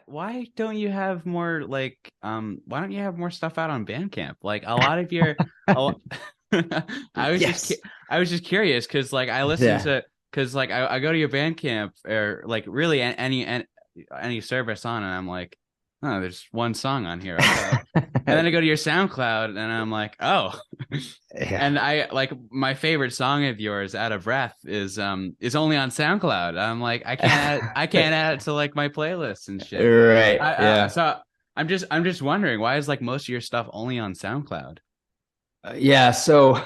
Why don't you have more why don't you have more stuff out on Bandcamp? Like a lot of your a lo- I was just Yes. I was just curious because like I listen Yeah. to because like I go to your Bandcamp or like really any service on and I'm like, oh, there's one song on here. Okay. And then I go to your SoundCloud and I'm like, oh. Yeah. And I like my favorite song of yours, Out of Breath, is only on SoundCloud. I'm like, I can't add it to like my playlists and shit. Right. Yeah. So I'm just wondering why is like most of your stuff only on SoundCloud? Yeah. So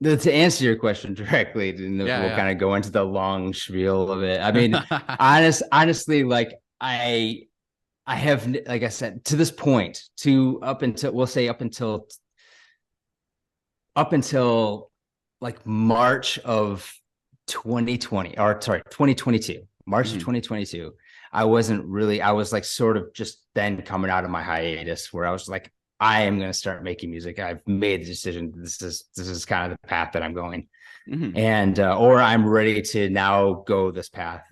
God, to answer your question directly, and we'll Yeah, kind of go into the long spiel of it. I mean, yeah. honestly, like I have, like I said, to this point, to up until we'll say up until like March of 2020, or sorry, 2022, March of Mhm. 2022. I was like sort of just then coming out of my hiatus where I was like, I am going to start making music. I've made the decision. This is kind of the path that I'm going. Mhm. And, or I'm ready to now go this path.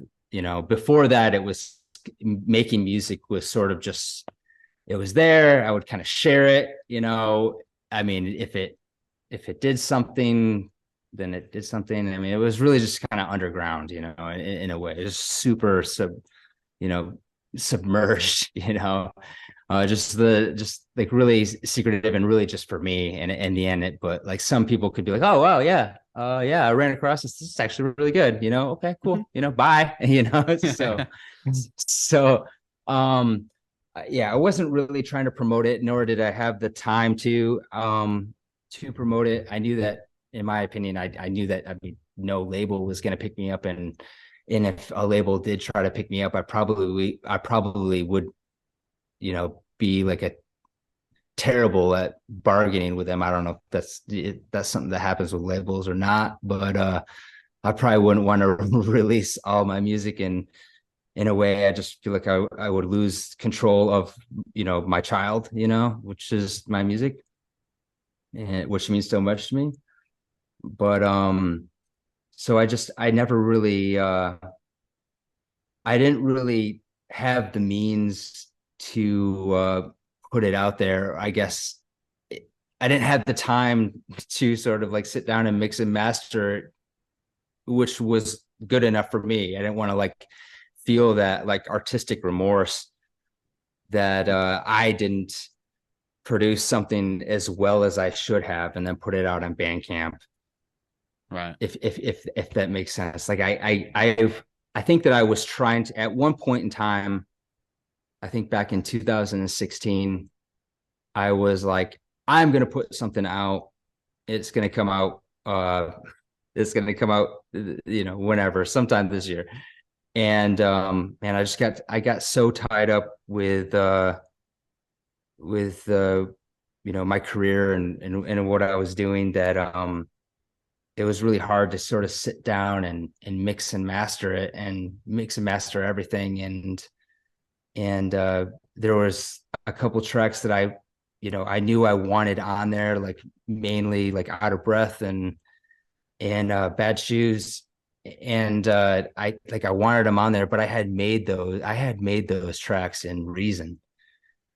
Before that, it was making music was sort of just, it was there. I would kind of share it. I mean, if it did something, then it did something. I mean, it was really just kind of underground, in a way. It was super you know, submerged, just like really secretive and really just for me. And in the end, but like some people could be like, oh wow, yeah, yeah, I ran across this. This is actually really good. Okay, Mhm. cool. Bye. So um yeah, I wasn't really trying to promote it, nor did I have the time to promote it. I knew that, in my opinion, I knew that, I mean, no label was going to pick me up, and if a label did try to pick me up, I probably would, be like a terrible at bargaining with them. I don't know if that's something that happens with labels or not, but I probably wouldn't want to release all my music in a way. I just feel like I would lose control of, my child, which is my music, and which means so much to me. But so I never really I didn't really have the means to put it out there. I guess I didn't have the time to sort of like sit down and mix and master it, which was good enough for me. I didn't want to like feel that like artistic remorse that I didn't produce something as well as I should have and then put it out on Bandcamp. Right. If that makes sense. Like I think that I was trying to, at one point in time, I think back in 2016, I was like, I'm gonna put something out. It's gonna come out. It's gonna come out. Whenever, sometime this year. And I got so tied up with my career and what I was doing that it was really hard to sort of sit down and mix and master it and mix and master everything. And there was a couple tracks that I knew I wanted on there, like mainly like Out of Breath and Bad Shoes. And I wanted them on there, but I had made those tracks in Reason,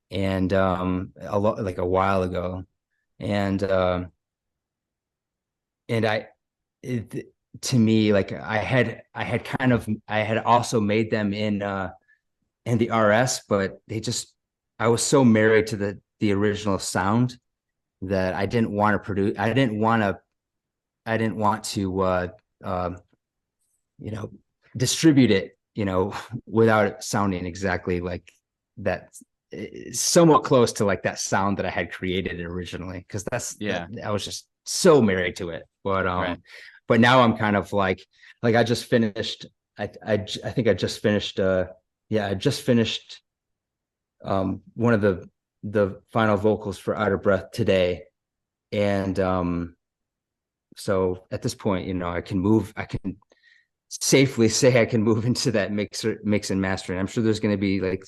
and a lot, like a while ago. And um and I it, to me, like I had also made them in the RS, but I was so married to the original sound that I didn't want to uh, you know, distribute it, without it sounding exactly like that, somewhat close to like that sound that I had created originally, because that Yeah. I was just so married to it. Right. But now I'm kind of like I just finished. I think I just finished. Yeah, I just finished one of the final vocals for Out of Breath today, and so at this point, I can safely say I can move into that mix and mastering. I'm sure there's going to be like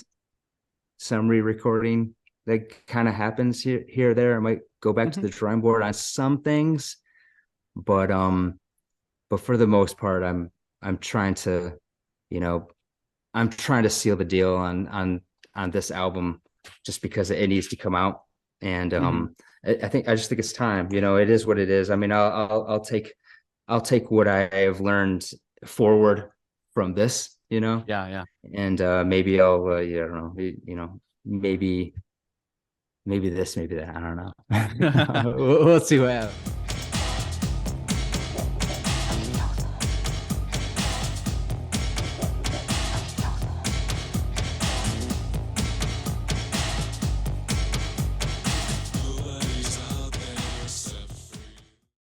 some re-recording that kind of happens here or there. I might go back to Mhm. the drawing board on some things, but but for the most part, I'm trying to. you know, I'm trying to seal the deal on this album just because it needs to come out. And Hmm. I just think it's time. It is what it is. I mean, I'll take what I have learned forward from this, Yeah, yeah. and maybe I'll yeah, I don't know, maybe this, maybe that. I don't know. We'll see what happens.